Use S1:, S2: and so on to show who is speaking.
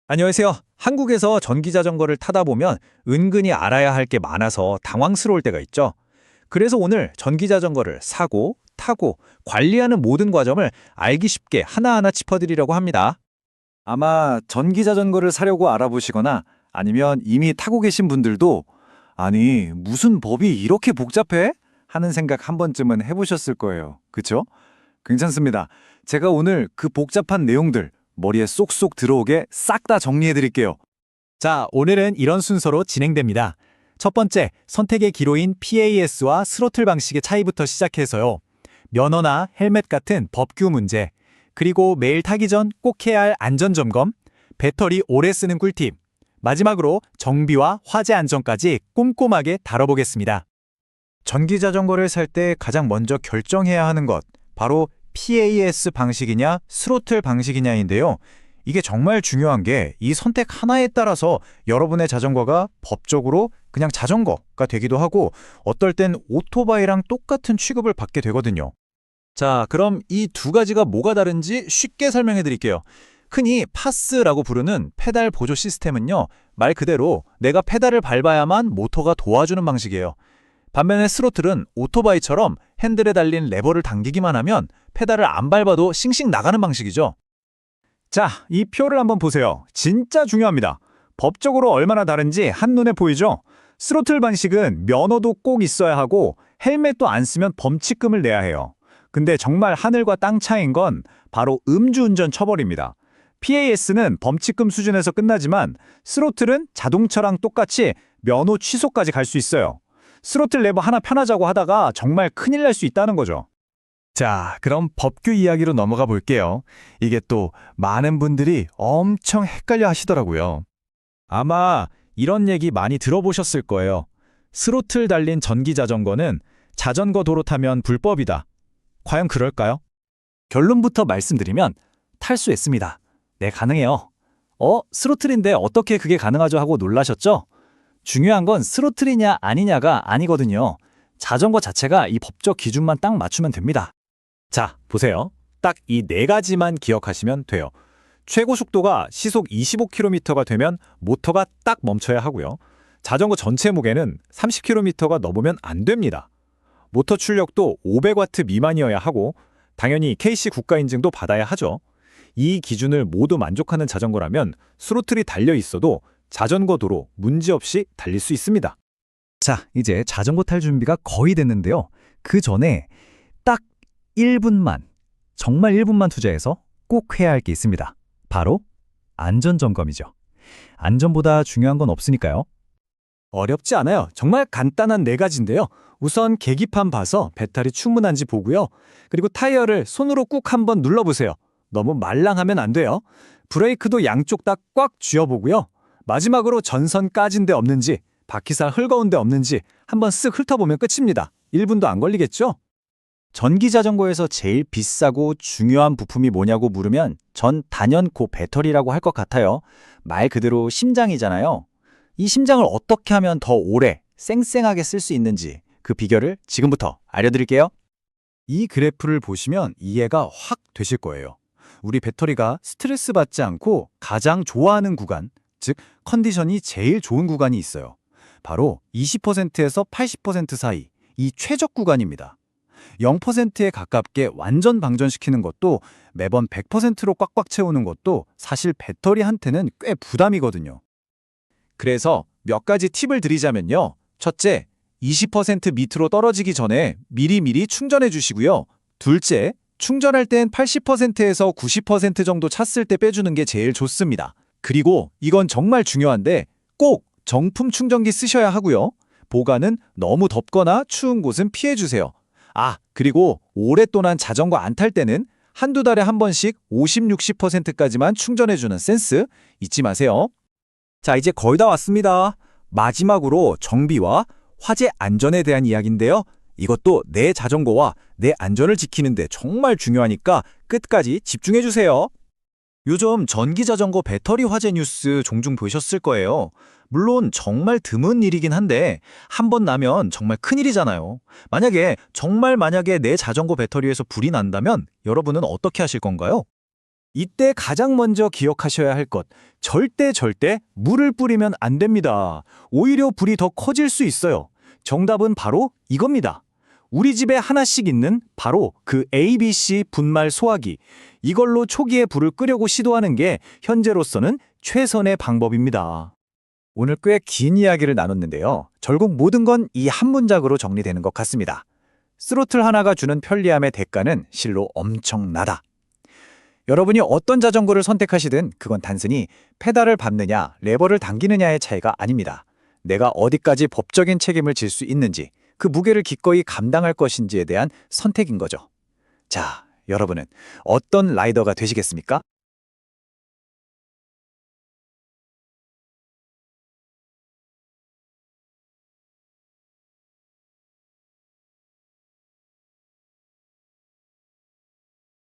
S1: 안녕하세요. 한국에서 전기자전거를 타다 보면 은근히 알아야 할 게 많아서 당황스러울 때가 있죠. 그래서 오늘 전기자전거를 사고, 타고, 관리하는 모든 과정을 알기 쉽게 하나하나 짚어드리려고 합니다.
S2: 아마 전기자전거를 사려고 알아보시거나 아니면 이미 타고 계신 분들도 아니, 무슨 법이 이렇게 복잡해? 하는 생각 한 번쯤은 해보셨을 거예요. 그쵸? 괜찮습니다. 제가 오늘 그 복잡한 내용들 머리에 쏙쏙 들어오게 싹 다 정리해 드릴게요.
S3: 자, 오늘은 이런 순서로 진행됩니다. 첫 번째, 선택의 기로인 PAS와 스로틀 방식의 차이부터 시작해서요. 면허나 헬멧 같은 법규 문제, 그리고 매일 타기 전 꼭 해야 할 안전점검, 배터리 오래 쓰는 꿀팁, 마지막으로 정비와 화재 안전까지 꼼꼼하게 다뤄보겠습니다.
S1: 전기자전거를 살 때 가장 먼저 결정해야 하는 것, 바로 PAS 방식이냐 스로틀 방식이냐인데요. 이게 정말 중요한 게 이 선택 하나에 따라서 여러분의 자전거가 법적으로 그냥 자전거가 되기도 하고 어떨 땐 오토바이랑 똑같은 취급을 받게 되거든요. 자, 그럼 이 두 가지가 뭐가 다른지 쉽게 설명해 드릴게요. 흔히 파스라고 부르는 페달 보조 시스템은요, 말 그대로 내가 페달을 밟아야만 모터가 도와주는 방식이에요. 반면에 스로틀은 오토바이처럼 핸들에 달린 레버를 당기기만 하면 페달을 안 밟아도 싱싱 나가는 방식이죠.
S3: 자, 이 표를 한번 보세요. 진짜 중요합니다. 법적으로 얼마나 다른지 한눈에 보이죠? 스로틀 방식은 면허도 꼭 있어야 하고 헬멧도 안 쓰면 범칙금을 내야 해요. 근데 정말 하늘과 땅 차이인 건 바로 음주운전 처벌입니다. PAS는 범칙금 수준에서 끝나지만 스로틀은 자동차랑 똑같이 면허 취소까지 갈 수 있어요. 스로틀 레버 하나 편하자고 하다가 정말 큰일 날 수 있다는 거죠.
S4: 자, 그럼 법규 이야기로 넘어가 볼게요. 이게 또 많은 분들이 엄청 헷갈려 하시더라고요.
S1: 아마 이런 얘기 많이 들어보셨을 거예요. 스로틀 달린 전기자전거는 자전거 도로 타면 불법이다. 과연 그럴까요?
S3: 결론부터 말씀드리면 탈 수 있습니다. 네, 가능해요. 스로틀인데 어떻게 그게 가능하죠 하고 놀라셨죠? 중요한 건 스로틀이냐 아니냐가 아니거든요. 자전거 자체가 이 법적 기준만 딱 맞추면 됩니다. 자, 보세요. 딱 이 네 가지만 기억하시면 돼요. 최고 속도가 시속 25km가 되면 모터가 딱 멈춰야 하고요. 자전거 전체 무게는 30km가 넘으면 안 됩니다. 모터 출력도 500W 미만이어야 하고 당연히 KC 국가 인증도 받아야 하죠. 이 기준을 모두 만족하는 자전거라면 스로틀이 달려 있어도 자전거 도로 문제없이 달릴 수 있습니다.
S2: 자, 이제 자전거 탈 준비가 거의 됐는데요. 그 전에 딱 1분만, 정말 1분만 투자해서 꼭 해야 할 게 있습니다. 바로 안전점검이죠. 안전보다 중요한 건 없으니까요.
S3: 어렵지 않아요. 정말 간단한 네 가지인데요. 우선 계기판 봐서 배터리 충분한지 보고요. 그리고 타이어를 손으로 꾹 한번 눌러보세요. 너무 말랑하면 안 돼요. 브레이크도 양쪽 다 꽉 쥐어보고요. 마지막으로 전선 까진 데 없는지, 바퀴살 헐거운 데 없는지 한번 쓱 훑어보면 끝입니다. 1분도 안 걸리겠죠?
S2: 전기자전거에서 제일 비싸고 중요한 부품이 뭐냐고 물으면 전 단연코 배터리라고 할 것 같아요. 말 그대로 심장이잖아요. 이 심장을 어떻게 하면 더 오래 쌩쌩하게 쓸 수 있는지 그 비결을 지금부터 알려드릴게요.
S3: 이 그래프를 보시면 이해가 확 되실 거예요. 우리 배터리가 스트레스 받지 않고 가장 좋아하는 구간, 즉 컨디션이 제일 좋은 구간이 있어요. 바로 20%에서 80% 사이, 이 최적 구간입니다. 0%에 가깝게 완전 방전시키는 것도 매번 100%로 꽉꽉 채우는 것도 사실 배터리한테는 꽤 부담이거든요.
S1: 그래서 몇 가지 팁을 드리자면요. 첫째, 20% 밑으로 떨어지기 전에 미리미리 충전해 주시고요. 둘째, 충전할 땐 80%에서 90% 정도 찼을 때 빼주는 게 제일 좋습니다. 그리고 이건 정말 중요한데 꼭 정품 충전기 쓰셔야 하고요. 보관은 너무 덥거나 추운 곳은 피해주세요. 그리고 오랫동안 자전거 안 탈 때는 한두 달에 한 번씩 50, 60%까지만 충전해주는 센스 잊지 마세요.
S2: 자, 이제 거의 다 왔습니다. 마지막으로 정비와 화재 안전에 대한 이야기인데요. 이것도 내 자전거와 내 안전을 지키는데 정말 중요하니까 끝까지 집중해 주세요. 요즘 전기자전거 배터리 화재 뉴스 종종 보셨을 거예요. 물론 정말 드문 일이긴 한데 한 번 나면 정말 큰일이잖아요. 만약에 내 자전거 배터리에서 불이 난다면 여러분은 어떻게 하실 건가요?
S3: 이때 가장 먼저 기억하셔야 할 것, 절대 물을 뿌리면 안 됩니다. 오히려 불이 더 커질 수 있어요. 정답은 바로 이겁니다. 우리 집에 하나씩 있는 바로 그 ABC 분말 소화기. 이걸로 초기에 불을 끄려고 시도하는 게 현재로서는 최선의 방법입니다.
S2: 오늘 꽤 긴 이야기를 나눴는데요. 결국 모든 건 이 한 문장으로 정리되는 것 같습니다. 스로틀 하나가 주는 편리함의 대가는 실로 엄청나다. 여러분이 어떤 자전거를 선택하시든 그건 단순히 페달을 밟느냐, 레버를 당기느냐의 차이가 아닙니다. 내가 어디까지 법적인 책임을 질 수 있는지, 그 무게를 기꺼이 감당할 것인지에 대한 선택인 거죠. 자, 여러분은 어떤 라이더가 되시겠습니까?